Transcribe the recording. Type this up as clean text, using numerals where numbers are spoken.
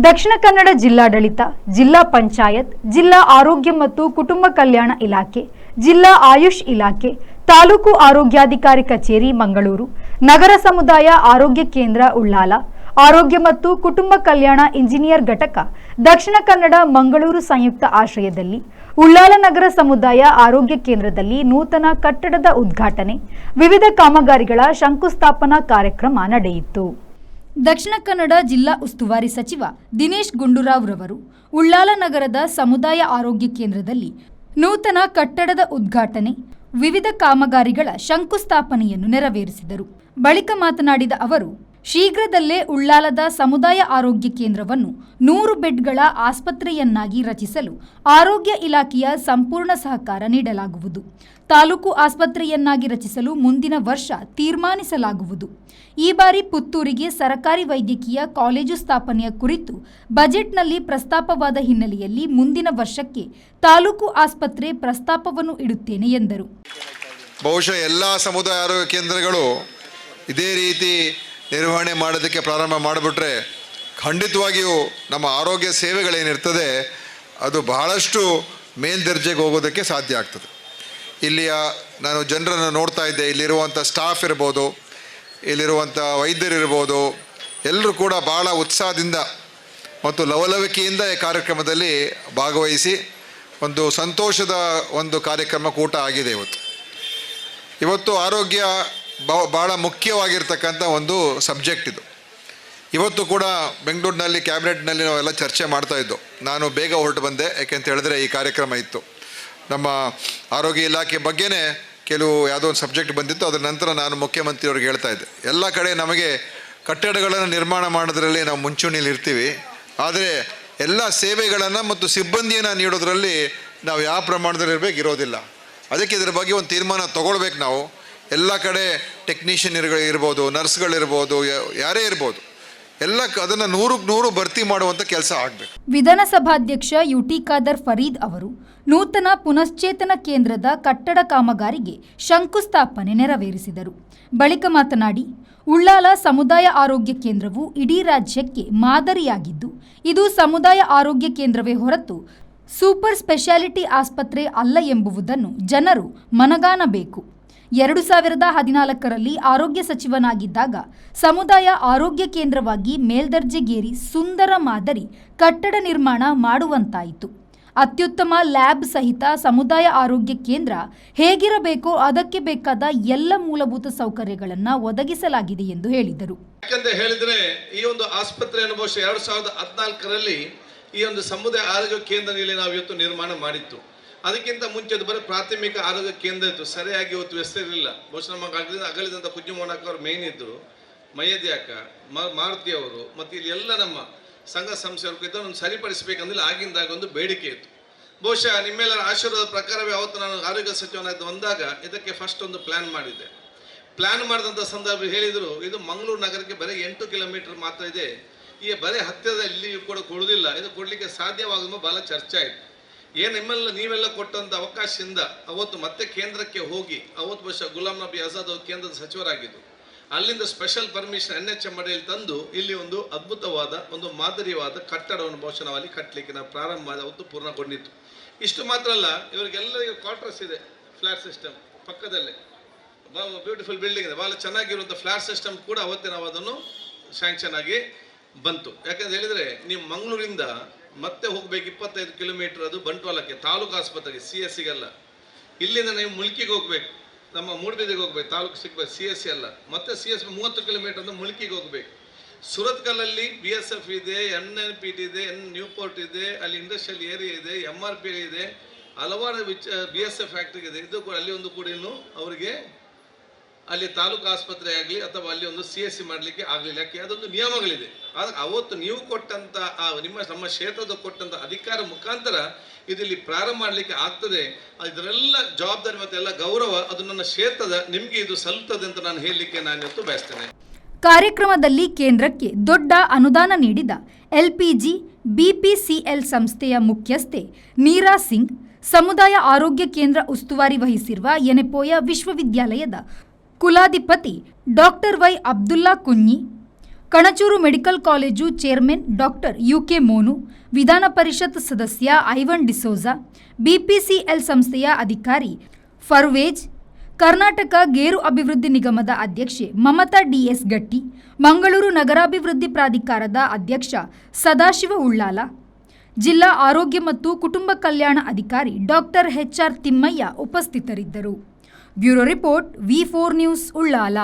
ದಕ್ಷಿಣ ಕನ್ನಡ ಜಿಲ್ಲಾಡಳಿತ, ಜಿಲ್ಲಾ ಪಂಚಾಯತ್, ಜಿಲ್ಲಾ ಆರೋಗ್ಯ ಮತ್ತು ಕುಟುಂಬ ಕಲ್ಯಾಣ ಇಲಾಖೆ, ಜಿಲ್ಲಾ ಆಯುಷ್ ಇಲಾಖೆ, ತಾಲೂಕು ಆರೋಗ್ಯಾಧಿಕಾರಿ ಕಚೇರಿ ಮಂಗಳೂರು, ನಗರ ಸಮುದಾಯ ಆರೋಗ್ಯ ಕೇಂದ್ರ ಉಳ್ಳಾಲ, ಆರೋಗ್ಯ ಮತ್ತು ಕುಟುಂಬ ಕಲ್ಯಾಣ ಇಂಜಿನಿಯರ್ ಘಟಕ, ದಕ್ಷಿಣ ಕನ್ನಡ ಮಂಗಳೂರು ಸಂಯುಕ್ತ ಆಶ್ರಯದಲ್ಲಿ ಉಳ್ಳಾಲ ನಗರ ಸಮುದಾಯ ಆರೋಗ್ಯ ಕೇಂದ್ರದಲ್ಲಿ ನೂತನ ಕಟ್ಟಡದ ಉದ್ಘಾಟನೆ, ವಿವಿಧ ಕಾಮಗಾರಿಗಳ ಶಂಕುಸ್ಥಾಪನಾ ಕಾರ್ಯಕ್ರಮ ನಡೆಯಿತು. ದಕ್ಷಿಣ ಕನ್ನಡ ಜಿಲ್ಲಾ ಉಸ್ತುವಾರಿ ಸಚಿವ ದಿನೇಶ್ ಗುಂಡೂರಾವ್ ರವರು ಉಳ್ಳಾಲ ನಗರದ ಸಮುದಾಯ ಆರೋಗ್ಯ ಕೇಂದ್ರದಲ್ಲಿ ನೂತನ ಕಟ್ಟಡದ ಉದ್ಘಾಟನೆ, ವಿವಿಧ ಕಾಮಗಾರಿಗಳ ಶಂಕುಸ್ಥಾಪನೆಯನ್ನು ನೆರವೇರಿಸಿದರು. ಬಳಿಕ ಮಾತನಾಡಿದ ಅವರು, ಶೀಘ್ರದಲ್ಲೇ ಉಳ್ಳಾಲದ ಸಮುದಾಯ ಆರೋಗ್ಯ ಕೇಂದ್ರವನ್ನು 100 ಬೆಡ್ಗಳ ಆಸ್ಪತ್ರೆಯನ್ನಾಗಿ ರಚಿಸಲು ಆರೋಗ್ಯ ಇಲಾಖೆಯ ಸಂಪೂರ್ಣ ಸಹಕಾರ ನೀಡಲಾಗುವುದು. ತಾಲೂಕು ಆಸ್ಪತ್ರೆಯನ್ನಾಗಿ ರಚಿಸಲು ಮುಂದಿನ ವರ್ಷ ತೀರ್ಮಾನಿಸಲಾಗುವುದು. ಈ ಬಾರಿ ಪುತ್ತೂರಿಗೆ ಸರಕಾರಿ ವೈದ್ಯಕೀಯ ಕಾಲೇಜು ಸ್ಥಾಪನೆಯ ಕುರಿತು ಬಜೆಟ್ನಲ್ಲಿ ಪ್ರಸ್ತಾಪವಾದ ಹಿನ್ನೆಲೆಯಲ್ಲಿ ಮುಂದಿನ ವರ್ಷಕ್ಕೆ ತಾಲೂಕು ಆಸ್ಪತ್ರೆ ಪ್ರಸ್ತಾಪವನ್ನು ಇಡುತ್ತೇನೆ ಎಂದರು. ಬಹುಶಃ ಎಲ್ಲ ಸಮುದಾಯ ಆರೋಗ್ಯ ಕೇಂದ್ರಗಳು ಇದೇ ರೀತಿ ನಿರ್ವಹಣೆ ಮಾಡೋದಕ್ಕೆ ಪ್ರಾರಂಭ ಮಾಡಿಬಿಟ್ರೆ ಖಂಡಿತವಾಗಿಯೂ ನಮ್ಮ ಆರೋಗ್ಯ ಸೇವೆಗಳೇನಿರ್ತದೆ ಅದು ಬಹಳಷ್ಟು ಮೇಲ್ದರ್ಜೆಗೆ ಹೋಗೋದಕ್ಕೆ ಸಾಧ್ಯ ಆಗ್ತದೆ. ಇಲ್ಲಿಯ ನಾನು ಜನರನ್ನು ನೋಡ್ತಾ ಇದ್ದೆ, ಇಲ್ಲಿರುವಂಥ ಸ್ಟಾಫ್ ಇರ್ಬೋದು, ಇಲ್ಲಿರುವಂಥ ವೈದ್ಯರಿರ್ಬೋದು, ಎಲ್ಲರೂ ಕೂಡ ಭಾಳ ಉತ್ಸಾಹದಿಂದ ಮತ್ತು ಲವಲವಿಕೆಯಿಂದ ಈ ಕಾರ್ಯಕ್ರಮದಲ್ಲಿ ಭಾಗವಹಿಸಿ ಒಂದು ಸಂತೋಷದ ಒಂದು ಕಾರ್ಯಕ್ರಮ ಕೂಟ ಆಗಿದೆ. ಇವತ್ತು ಆರೋಗ್ಯ ಭಾಳ ಮುಖ್ಯವಾಗಿರ್ತಕ್ಕಂಥ ಒಂದು ಸಬ್ಜೆಕ್ಟ್ ಇದು. ಇವತ್ತು ಕೂಡ ಬೆಂಗಳೂರಿನಲ್ಲಿ ಕ್ಯಾಬಿನೆಟ್ನಲ್ಲಿ ನಾವೆಲ್ಲ ಚರ್ಚೆ ಮಾಡ್ತಾ ಇದ್ದೋ. ನಾನು ಬೇಗ ಹೊರಟು ಬಂದೆ, ಯಾಕೆಂತ ಹೇಳಿದ್ರೆ ಈ ಕಾರ್ಯಕ್ರಮ ಇತ್ತು. ನಮ್ಮ ಆರೋಗ್ಯ ಇಲಾಖೆ ಬಗ್ಗೆನೇ ಕೆಲವು ಯಾವುದೋ ಒಂದು ಸಬ್ಜೆಕ್ಟ್ ಬಂದಿತ್ತು. ಅದರ ನಂತರ ನಾನು ಮುಖ್ಯಮಂತ್ರಿಯವ್ರಿಗೆ ಹೇಳ್ತಾ ಇದ್ದೆ, ಎಲ್ಲ ಕಡೆ ನಮಗೆ ಕಟ್ಟಡಗಳನ್ನು ನಿರ್ಮಾಣ ಮಾಡೋದ್ರಲ್ಲಿ ನಾವು ಮುಂಚೂಣಿಯಲ್ಲಿ ಇರ್ತೀವಿ, ಆದರೆ ಎಲ್ಲ ಸೇವೆಗಳನ್ನು ಮತ್ತು ಸಿಬ್ಬಂದಿಯನ್ನು ನೀಡೋದ್ರಲ್ಲಿ ನಾವು ಯಾವ ಪ್ರಮಾಣದಲ್ಲಿ ಇರೋದಿಲ್ಲ. ಅದಕ್ಕೆ ಇದರ ಬಗ್ಗೆ ಒಂದು ತೀರ್ಮಾನ ತೊಗೊಳ್ಬೇಕು. ನಾವು ಎಲ್ಲ ಕಡೆ ಟೆಕ್ನಿಷಿಯನ್ಗಳಿರ್ಬೋದು, ನರ್ಸ್ಗಳಿರ್ಬೋದು, ಯಾರೇ ಇರ್ಬೋದು, ಎಲ್ಲ ಅದನ್ನು 100% ಭರ್ತಿ ಮಾಡುವಂಥ ಕೆಲಸ ಆಗಬೇಕು. ವಿಧಾನಸಭಾಧ್ಯಕ್ಷ ಯುಟಿ ಖಾದರ್ ಫರೀದ್ ಅವರು ನೂತನ ಪುನಶ್ಚೇತನ ಕೇಂದ್ರದ ಕಟ್ಟಡ ಕಾಮಗಾರಿಗೆ ಶಂಕುಸ್ಥಾಪನೆ ನೆರವೇರಿಸಿದರು. ಬಳಿಕ ಮಾತನಾಡಿ, ಉಳ್ಳಾಲ ಸಮುದಾಯ ಆರೋಗ್ಯ ಕೇಂದ್ರವು ಇಡೀ ರಾಜ್ಯಕ್ಕೆ ಮಾದರಿಯಾಗಿದ್ದು, ಇದು ಸಮುದಾಯ ಆರೋಗ್ಯ ಕೇಂದ್ರವೇ ಹೊರತು ಸೂಪರ್ ಸ್ಪೆಷಾಲಿಟಿ ಆಸ್ಪತ್ರೆ ಅಲ್ಲ ಎಂಬುದನ್ನು ಜನರು ಮನಗಾಣಬೇಕು. 2014ರಲ್ಲಿ ಆರೋಗ್ಯ ಸಚಿವನಾಗಿದ್ದಾಗ ಸಮುದಾಯ ಆರೋಗ್ಯ ಕೇಂದ್ರವಾಗಿ ಮೇಲ್ದರ್ಜೆಗೇರಿ ಸುಂದರ ಮಾದರಿ ಕಟ್ಟಡ ನಿರ್ಮಾಣ ಮಾಡುವಂತಾಯಿತು. ಅತ್ಯುತ್ತಮ ಲ್ಯಾಬ್ ಸಹಿತ ಸಮುದಾಯ ಆರೋಗ್ಯ ಕೇಂದ್ರ ಹೇಗಿರಬೇಕೋ ಅದಕ್ಕೆ ಬೇಕಾದ ಎಲ್ಲ ಮೂಲಭೂತ ಸೌಕರ್ಯಗಳನ್ನು ಒದಗಿಸಲಾಗಿದೆ ಎಂದು ಹೇಳಿದರು. ಯಾಕಂತ ಹೇಳಿದ್ರೆ ಈ ಒಂದು ಆಸ್ಪತ್ರೆಯನ್ನು ಬಹುಶಃ 2014ರಲ್ಲಿ ಈ ಒಂದು ಸಮುದಾಯ ಆರೋಗ್ಯ ಕೇಂದ್ರದಲ್ಲಿ ನಾವು ಇವತ್ತು ನಿರ್ಮಾಣ ಮಾಡಿತ್ತು. ಅದಕ್ಕಿಂತ ಮುಂಚೆ ಅದು ಬರೀ ಪ್ರಾಥಮಿಕ ಆರೋಗ್ಯ ಕೇಂದ್ರ ಇತ್ತು, ಸರಿಯಾಗಿ ಇವತ್ತು ಹೆಸರಿರಲಿಲ್ಲ. ಬಹುಶಃ ನಮ್ಮ ಅಗಲಿದಂಥ ಕುಂಜುಮೋನಕ್ಕ ಅವರು ಮೇನ್ ಇದ್ದರು, ಮೈಯದಿ ಅಕ್ಕ, ಮಾರುತಿ ಅವರು, ಮತ್ತು ಇಲ್ಲಿ ಎಲ್ಲ ನಮ್ಮ ಸಂಘ ಸಂಸ್ಥೆಯವರು ಇದನ್ನು ಸರಿಪಡಿಸಬೇಕಂದ್ರೆ ಆಗಿಂದಾಗ ಒಂದು ಬೇಡಿಕೆ ಇತ್ತು. ಬಹುಶಃ ನಿಮ್ಮೆಲ್ಲರ ಆಶೀರ್ವಾದ ಪ್ರಕಾರವೇ ಅವತ್ತು ನಾನು ಆರೋಗ್ಯ ಸಚಿವನಾಗಿ ಬಂದಾಗ ಇದಕ್ಕೆ ಫಸ್ಟ್ ಒಂದು ಪ್ಲ್ಯಾನ್ ಮಾಡಿದ್ದೆ. ಪ್ಲ್ಯಾನ್ ಮಾಡಿದಂಥ ಸಂದರ್ಭ ಹೇಳಿದರು, ಇದು ಮಂಗಳೂರು ನಗರಕ್ಕೆ ಬರೀ 8 ಕಿಲೋಮೀಟರ್ ಮಾತ್ರ ಇದೆ, ಈ ಬರೀ ಹತ್ತಿರದಲ್ಲಿ ಕೂಡ ಕೊಡುವುದಿಲ್ಲ, ಇದು ಕೊಡಲಿಕ್ಕೆ ಸಾಧ್ಯವಾಗುವ ಭಾಳ ಚರ್ಚೆ ಆಯಿತು. ನೀವೆಲ್ಲ ಕೊಟ್ಟಂಥ ಅವಕಾಶದಿಂದ ಅವತ್ತು ಮತ್ತೆ ಕೇಂದ್ರಕ್ಕೆ ಹೋಗಿ, ಅವತ್ತು ಬಹುಶಃ ಗುಲಾಂ ನಬಿ ಆಜಾದ್ ಅವರು ಕೇಂದ್ರದ ಸಚಿವರಾಗಿದ್ದು, ಅಲ್ಲಿಂದ ಸ್ಪೆಷಲ್ ಪರ್ಮಿಷನ್ NHM ಅಡಿಯಲ್ಲಿ ತಂದು ಇಲ್ಲಿ ಒಂದು ಅದ್ಭುತವಾದ ಒಂದು ಮಾದರಿಯಾದ ಕಟ್ಟಡವನ್ನು ಬಹುಶಃ ನಾವು ಅಲ್ಲಿ ಕಟ್ಟಲಿಕ್ಕೆ ನಾವು ಪ್ರಾರಂಭ ಮಾಡಿ ಅವತ್ತು ಪೂರ್ಣಗೊಂಡಿತ್ತು. ಇಷ್ಟು ಮಾತ್ರ ಅಲ್ಲ, ಇವರಿಗೆಲ್ಲರಿಗೂ ಕ್ವಾರ್ಟರ್ಸ್ ಇದೆ, ಫ್ಲಾಟ್ ಸಿಸ್ಟಮ್ ಪಕ್ಕದಲ್ಲೇ ಬ್ಯೂಟಿಫುಲ್ ಬಿಲ್ಡಿಂಗ್ ಇದೆ, ಭಾಳ ಚೆನ್ನಾಗಿರುವಂಥ ಫ್ಲಾಟ್ ಸಿಸ್ಟಮ್ ಕೂಡ ಅವತ್ತೇ ನಾವು ಅದನ್ನು ಸ್ಯಾಂಕ್ಷನ್ ಆಗಿ ಬಂತು. ಯಾಕಂತ ಹೇಳಿದರೆ ನೀವು ಮಂಗಳೂರಿಂದ ಮತ್ತೆ ಹೋಗ್ಬೇಕು 25 ಕಿಲೋಮೀಟರ್, ಅದು ಬಂಟ್ವಾಳಕ್ಕೆ ತಾಲೂಕು ಆಸ್ಪತ್ರೆಗೆ, CSCಗಲ್ಲ. ಇಲ್ಲಿಂದ ನೀವು ಮುಲ್ಕಿಗೆ ಹೋಗ್ಬೇಕು, ನಮ್ಮ ಮೂಡಬಿದಿಗೆ ಹೋಗ್ಬೇಕು, ತಾಲೂಕು ಸಿಗ್ಬೇಕು, CSC ಅಲ್ಲ. ಮತ್ತೆ CSC 30 ಕಿಲೋಮೀಟರ್ ಅಂದ್ರೆ ಮುಲ್ಕಿಗೆ ಹೋಗ್ಬೇಕು. ಸುರತ್ಕಲ್ಲಲ್ಲಿ BSF ಇದೆ, NNPT ಇದೆ, ನ್ಯೂಪೋರ್ಟ್ ಇದೆ, ಅಲ್ಲಿ ಇಂಡಸ್ಟ್ರಿಯಲ್ ಏರಿಯಾ ಇದೆ, MRP ಇದೆ, ಹಲವಾರು BSF ಫ್ಯಾಕ್ಟ್ರಿ ಇದೆ. ಇದು ಕೂಡ ಅಲ್ಲಿ ಒಂದು ಕೂಡ ಇನ್ನು ಅವರಿಗೆ ಅಲ್ಲಿ ತಾಲೂಕು ಆಸ್ಪತ್ರೆ ಆಗಲಿ ಅಥವಾ ಅಲ್ಲಿ ಒಂದು CSC ಮಾಡಲಿಕ್ಕೆ ಆಗಲಿಲ್ಲ. ಯಾಕೆ ಅದೊಂದು ನಿಯಮಗಳಿದೆ. ಆದರೆ ಅವತ್ತು ನೀವು ಕೊಟ್ಟಂಥ ನಮ್ಮ ಕ್ಷೇತ್ರದ ಕೊಟ್ಟಂಥ ಅಧಿಕಾರ ಮುಖಾಂತರ ಇಲ್ಲಿ ಪ್ರಾರಂಭ ಮಾಡಲಿಕ್ಕೆ ಆಗ್ತದೆ. ಇದರೆಲ್ಲ ಜವಾಬ್ದಾರಿ ಮತ್ತು ಎಲ್ಲ ಗೌರವ ಅದು ನನ್ನ ಕ್ಷೇತ್ರದ ನಿಮಗೆ ಇದು ಸಲ್ಲುತ್ತದೆ ಅಂತ ನಾನು ಹೇಳಲಿಕ್ಕೆ ನಾನು ಇವತ್ತು ಬಯಸ್ತೇನೆ. ಕಾರ್ಯಕ್ರಮದಲ್ಲಿ ಕೇಂದ್ರಕ್ಕೆ ದೊಡ್ಡ ಅನುದಾನ ನೀಡಿದ LPG BPCL ಸಂಸ್ಥೆಯ ಮುಖ್ಯಸ್ಥೆ ನೀರಾ ಸಿಂಗ್, ಸಮುದಾಯ ಆರೋಗ್ಯ ಕೇಂದ್ರ ಉಸ್ತುವಾರಿ ವಹಿಸಿರುವ ಯೆನೆಪೋಯ ವಿಶ್ವವಿದ್ಯಾಲಯದ ಕುಲಾಧಿಪತಿ doctor Y Abdulla Kunhi, Kanachur medical college chairman doctor UK Monu, Vidhana Parishat ಸದಸ್ಯ ಐವನ್ ಡಿಸೋಜಾ, ಬಿಪಿಸಿಎಲ್ ಸಂಸ್ಥೆಯ ಅಧಿಕಾರಿ ಫರ್ವೇಜ್, ಕರ್ನಾಟಕ ಗೇರು ಅಭಿವೃದ್ಧಿ ನಿಗಮದ ಅಧ್ಯಕ್ಷೆ ಮಮತಾ ಡಿಎಸ್ ಗಟ್ಟಿ, ಮಂಗಳೂರು ನಗರಾಭಿವೃದ್ಧಿ ಪ್ರಾಧಿಕಾರದ ಅಧ್ಯಕ್ಷ ಸದಾಶಿವ ಉಳ್ಳಾಲ, ಜಿಲ್ಲಾ ಆರೋಗ್ಯ ಮತ್ತು ಕುಟುಂಬ ಕಲ್ಯಾಣ ಅಧಿಕಾರಿ ಡಾಕ್ಟರ್ ಎಚ್ಆರ್ ತಿಮ್ಮಯ್ಯ ಉಪಸ್ಥಿತರಿದ್ದರು. Bureau report V4 news Ullal.